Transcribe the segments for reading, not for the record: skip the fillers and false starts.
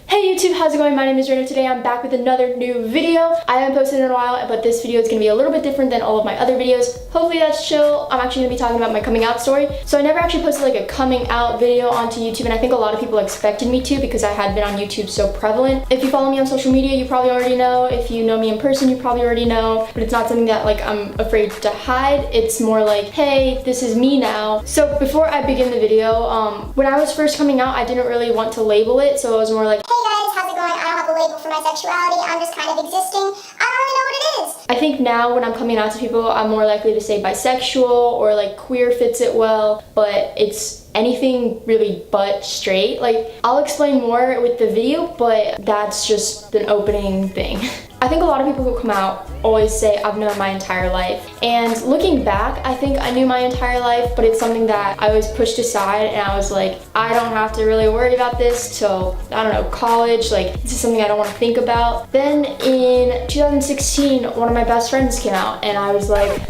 Hey YouTube, how's it going? My name is Raina. Today I'm back with another new video. I haven't posted in a while, but this video is going to be a little bit different than all of my other videos. Hopefully that's chill. I'm actually going to be talking about my coming out story. So I never actually posted like a coming out video onto YouTube, and I think a lot of people expected me to because I had been on YouTube so prevalent. If you follow me on social media, you probably already know. If you know me in person, you probably already know. But it's not something that like I'm afraid to hide. It's more like, hey, this is me now. So before I begin the video, when I was first coming out, I didn't really want to label it. So it was more like, hey guys, how's it going? I don't have a label for my sexuality. I'm just kind of existing. I don't really know what it is. I think now when I'm coming out to people, I'm more likely to say bisexual or like queer fits it well, but it's anything really but straight. Like, I'll explain more with the video, but that's just an opening thing. I think a lot of people who come out always say I've known my entire life. And looking back, I think I knew my entire life, but it's something that I always pushed aside, and I was like, I don't have to really worry about this till, I don't know, college. Like, this is something I don't want to think about. Then in 2016, one of my best friends came out, and I was like,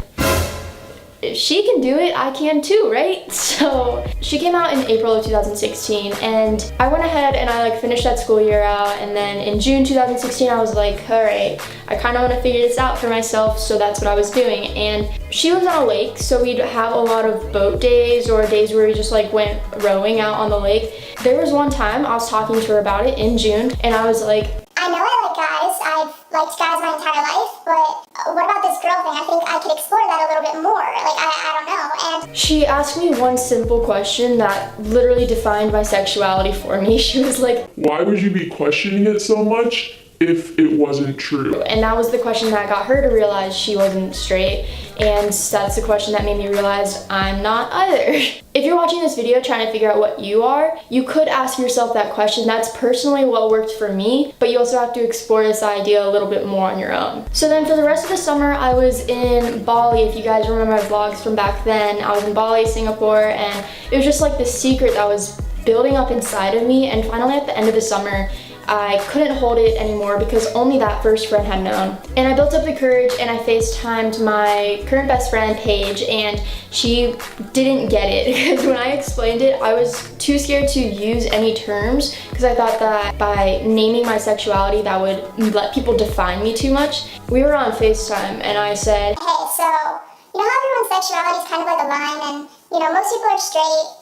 if she can do it, I can too, right? So she came out in April of 2016, and I went ahead and I like finished that school year out, and then in June 2016 I was like, all right, I kind of want to figure this out for myself, so that's what I was doing. And she lives on a lake, so we'd have a lot of boat days or days where we just like went rowing out on the lake. There was one time I was talking to her about it in June, and I was like, I know I like guys. I've liked guys my entire life, but what about this girl thing? I think I could explore that a little bit more. Like, I don't know. And she asked me one simple question that literally defined my sexuality for me. She was like, why would you be questioning it so much if it wasn't true? And that was the question that got her to realize she wasn't straight. And that's the question that made me realize I'm not either. If you're watching this video trying to figure out what you are, you could ask yourself that question. That's personally what worked for me, but you also have to explore this idea a little bit more on your own. So then for the rest of the summer, I was in Bali. If you guys remember my vlogs from back then, I was in Bali, Singapore, and it was just like this secret that was building up inside of me. And finally at the end of the summer, I couldn't hold it anymore because only that first friend had known. And I built up the courage and I FaceTimed my current best friend, Paige, and she didn't get it because when I explained it, I was too scared to use any terms because I thought that by naming my sexuality, that would let people define me too much. We were on FaceTime and I said, hey, so, you know how everyone's sexuality is kind of like a line, and, you know, most people are straight.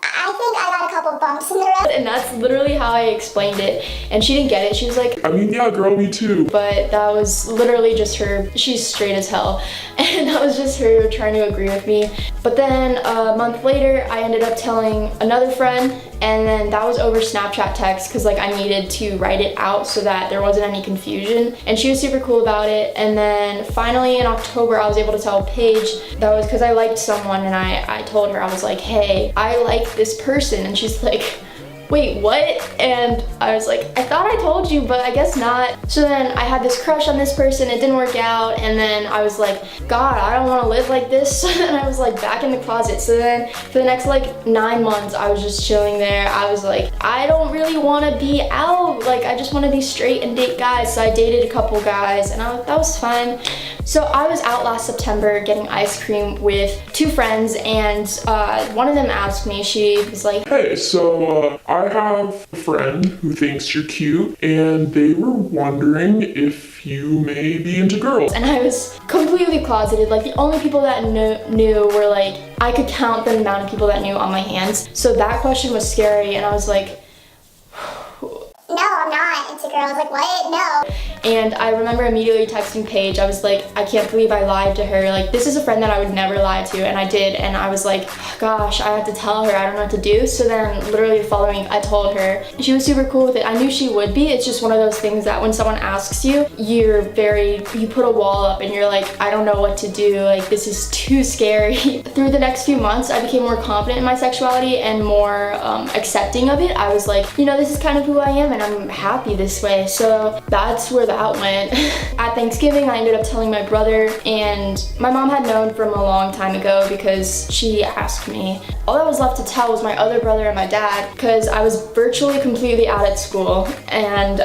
I think I got a couple bumps in the road. And that's literally how I explained it. And she didn't get it. She was like, I mean, yeah, girl, me too. But that was literally just her. She's straight as hell. And that was just her trying to agree with me. But then a month later, I ended up telling another friend, and then that was over Snapchat text because like I needed to write it out so that there wasn't any confusion. And she was super cool about it. And then finally in October, I was able to tell Paige. That was because I liked someone, and I told her, I was like, hey, I like this person. And she's like, wait, what? And I was like, I thought I told you, but I guess not. So then I had this crush on this person, it didn't work out, and then I was like, God, I don't want to live like this. And I was like back in the closet. So then for the next like 9 months, I was just chilling there. I was like, I don't really want to be out. Like, I just want to be straight and date guys. So I that couple guys, and that was fine. So I was out last September getting ice cream with 2 friends, and one of them asked me, she was like, hey, so I have a friend who thinks you're cute, and they were wondering if you may be into girls. And I was completely closeted. Like, the only people that knew were like, I could count the amount of people that knew on my hands. So that question was scary, and I was like, No, I'm not into girls. Like, what? No. And I remember immediately texting Paige. I was like, I can't believe I lied to her. Like, this is a friend that I would never lie to, and I did. And I was like, gosh, I have to tell her. I don't know what to do. So then literally the following, I told her. She was super cool with it. I knew she would be. It's just one of those things that when someone asks you, you put a wall up and you're like, I don't know what to do. Like, this is too scary. Through the next few months, I became more confident in my sexuality and more accepting of it. I was like, you know, this is kind of who I am, and I'm happy this way. So that's where that went. At Thanksgiving, I ended up telling my brother, and my mom had known from a long time ago because she asked me. All that was left to tell was my other brother and my dad, because I was virtually completely out at school, and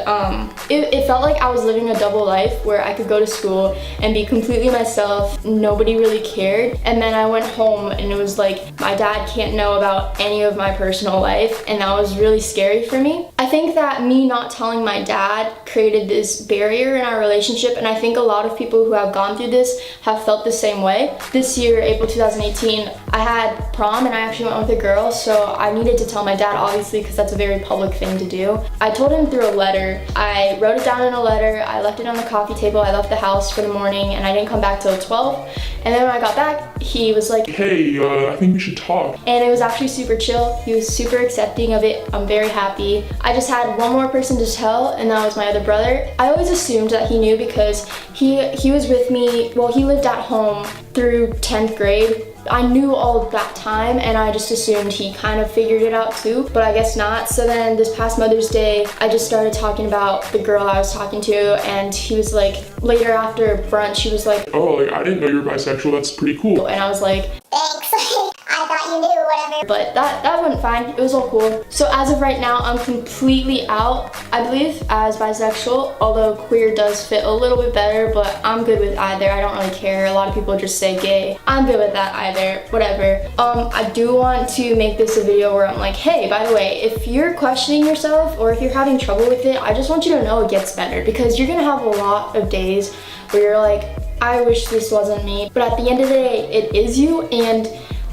it felt like I was living a double life where I could go to school and be completely myself, nobody really cared, and then I went home and it was like my dad can't know about any of my personal life, and that was really scary for me. I think that me not not telling my dad created this barrier in our relationship, and I think a lot of people who have gone through this have felt the same way. This year, April 2018, I had prom and I actually went with a girl, so I needed to tell my dad, obviously, because that's a very public thing to do. I told him through a letter. I wrote it down in a letter, I left it on the coffee table, I left the house for the morning, and I didn't come back till 12. And then when I got back, he was like, hey, I think we should talk. And it was actually super chill. He was super accepting of it. I'm very happy. I just had one more person to tell, and that was my other brother. I always assumed that he knew because he was with me, well, he lived at home through 10th grade. I knew all of that time, and I just assumed he kind of figured it out too, but I guess not. So then this past Mother's Day, I just started talking about the girl I was talking to, and he was like, later after brunch, he was like, oh, like, I didn't know you were bisexual, that's pretty cool. And I was like, thanks. I thought you knew, whatever. but that went fine. It was all cool. So as of right now, I'm completely out, I believe, as bisexual, although queer does fit a little bit better, but I'm good with either. I don't really care. A lot of people just say gay. I'm good with that either, whatever. I do want to make this a video where I'm like, hey, by the way, if you're questioning yourself or if you're having trouble with it, I just want you to know it gets better, because you're gonna have a lot of days where you're like, I wish this wasn't me, but at the end of the day, it is you. And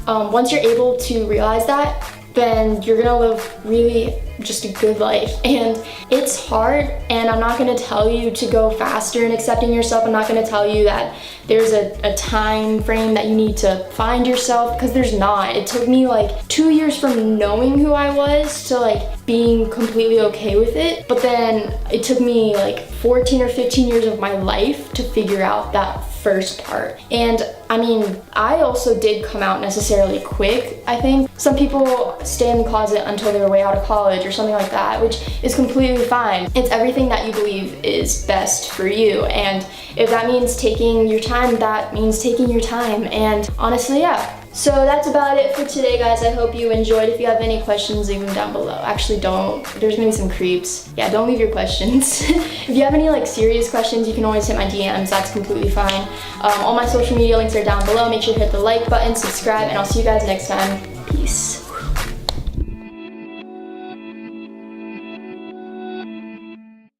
once you're able to realize that, then you're gonna live really just a good life. And it's hard, and I'm not gonna tell you to go faster in accepting yourself. I'm not gonna tell you that there's a time frame that you need to find yourself, because there's not. It took me like 2 years from knowing who I was to like being completely okay with it. But then it took me like 14 or 15 years of my life to figure out that first part. And I mean, I also did come out necessarily quick, I think. Some people stay in the closet until they're way out of college or something like that, which is completely fine. It's everything that you believe is best for you. And if that means taking your time, that means taking your time. And honestly, yeah. So that's about it for today, guys. I hope you enjoyed. If you have any questions, leave them down below. Actually, don't. There's gonna be some creeps. Yeah, don't leave your questions. If you have any like serious questions, you can always hit my DMs. That's completely fine. All my social media links are down below. Make sure to hit the like button, subscribe, and I'll see you guys next time. Peace.